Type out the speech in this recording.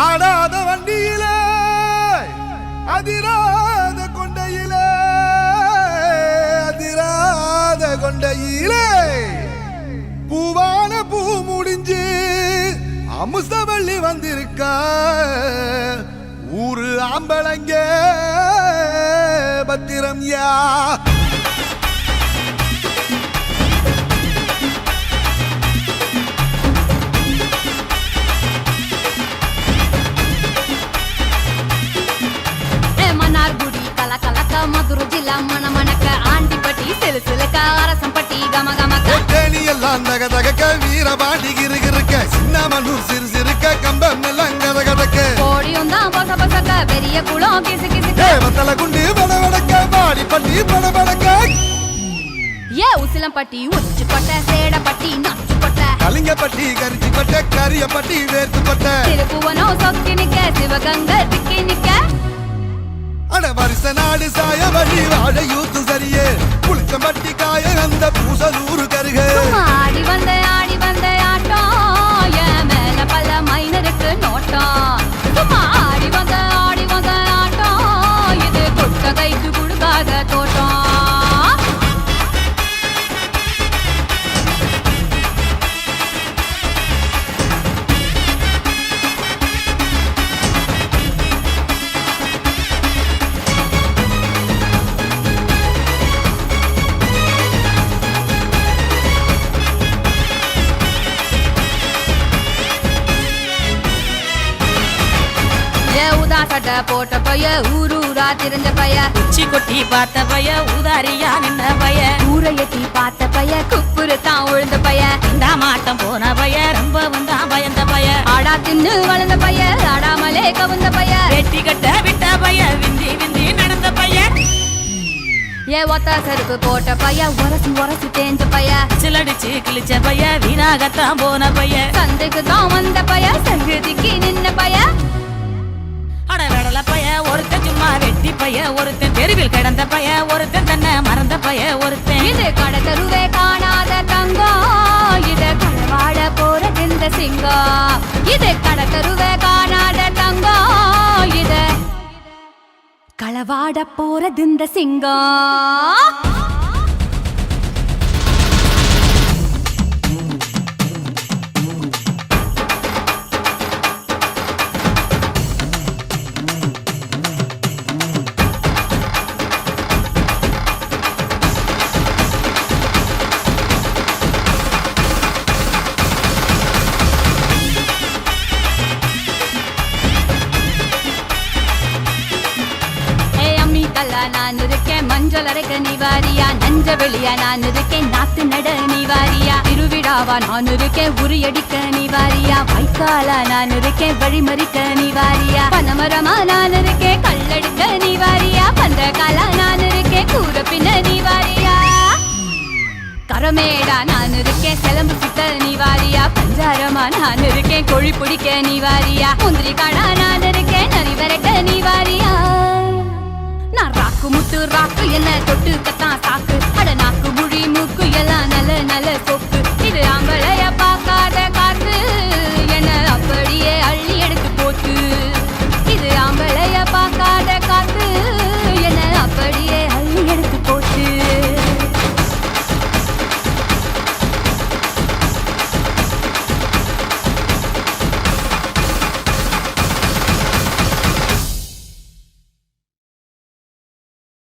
ஆடாத வண்டியிலே அதிராத கொண்டையிலே அதிராத கொண்டையிலே பூவான பூ முடிஞ்சு அமுசவள்ளி வந்திருக்க ஊரு ஆம்பளங்க பத்திரம் யா மதுரை ஜில்லா மன மணக்க ஆண்டிப்பட்டி சிலு சிலுக்க அரசம்பட்டி கம கமக்க தேனி எல்லாம் தக தகக்க வீரபாண்டி கிருகிருக்க சின்னமனூர் சிறு சிறுக்க கம்பம் எல்லாம் கத கதக்க கோடியும் தான் பச பசக்க பெரிய குளம் கிசு கிசுக்க வத்தல குண்டு படபடக்க பாடிப்பட்டி படபடக்க ஏ உசிலம்பட்டி உச்சிப்பட்ட சேடப்பட்டி நச்சுப்பட்ட கலிங்கப்பட்டி கரிச்சிப்பட்ட கரியப்பட்டி வேர்த்துப்பட்ட திருப்புவனம் சொக்கி நிக்க சிவகங்கை திக்கி நிக்க அட வருஷ நாடு சாய வழி வாழ யூத்து சரியே புளிச்சம்பட்டி காய அந்த பூசலூரு கருக ஆடி வந்த ஆட்டம் என் மேல பல மைனருக்கு நோட்டம் சும்மா ஆடி வந்த ஆட்டம் இது கொட்ட கைக்கு கொடுக்காத தோட்டம் போட்ட பைய ஊரூரா தெரிஞ்ச பைய உச்சி கொட்டி பார்த்த பைய ஊதாரியா நின்ன பைய ஊரை எட்டி பார்த்த பைய குப்புரு தான் உழுந்த பைய இந்த மாட்டம் போன பைய ரொம்ப வந்தா பயந்த பைய ஆடா தின்னு வளர்ந்த பைய ஆடாமலே கவுந்த பைய வெட்டி கட்ட விட்ட பைய விந்தி விந்தி நடந்த பைய ஏ ஒத்த செருப்பு போட்ட பைய உரசி தேஞ்ச பைய சிலடிச்சு கிழிச்ச பைய வீணாகத்தான் போன பைய சந்தைக்கு தான் வந்த பைய சங்கதிக்கு நின்ன பைய அட வெடல பைய ஒருத்தன் சும்மா வெட்டி பைய ஒருத்தன் தெருவில் கிடந்த பைய ஒருத்தன் தன்னை மறந்த பைய ஒருத்தன் இது கடை தருவே காணாத தங்கம் இது களவாட போறது இந்த சிங்கம் இது கடை தருவே காணாத தங்கம் இது களவாட போறது இந்த சிங்கம் நான் இருக்கேன் மஞ்சள் அரைக்க நீவாரியா நஞ்ச வெளியா நான் இருக்கேன் நாத்து நட நீவாரியா திருவிழாவா நான் இருக்கேன் உரியடிக்க நீவாரியா வைக்காலா நான் இருக்கேன் வழிமறிக்க நீவாரியா பனமரமா நான் இருக்கேன் கல்லடிக்க நீவாரியா பந்தகாலா நான் இருக்கேன் கூற பின்ன நீவாரியா கரமேடா நான் இருக்கேன் சிலம்பு சுத்த நீவாரியா பஞ்சாரமா நான் இருக்கேன் கோழி பிடிக்க நீவாரியா முந்திரி காடா நான் இருக்கேன் நரி விரட்ட நீவாரியா நான் ராக்கு முட்டு ராக்கு என்ன தொட்டு கத்தான் சாக்கு அட நாக்கு முழி மூக்கு எல்லாம் நல்ல நல்ல சொப்பு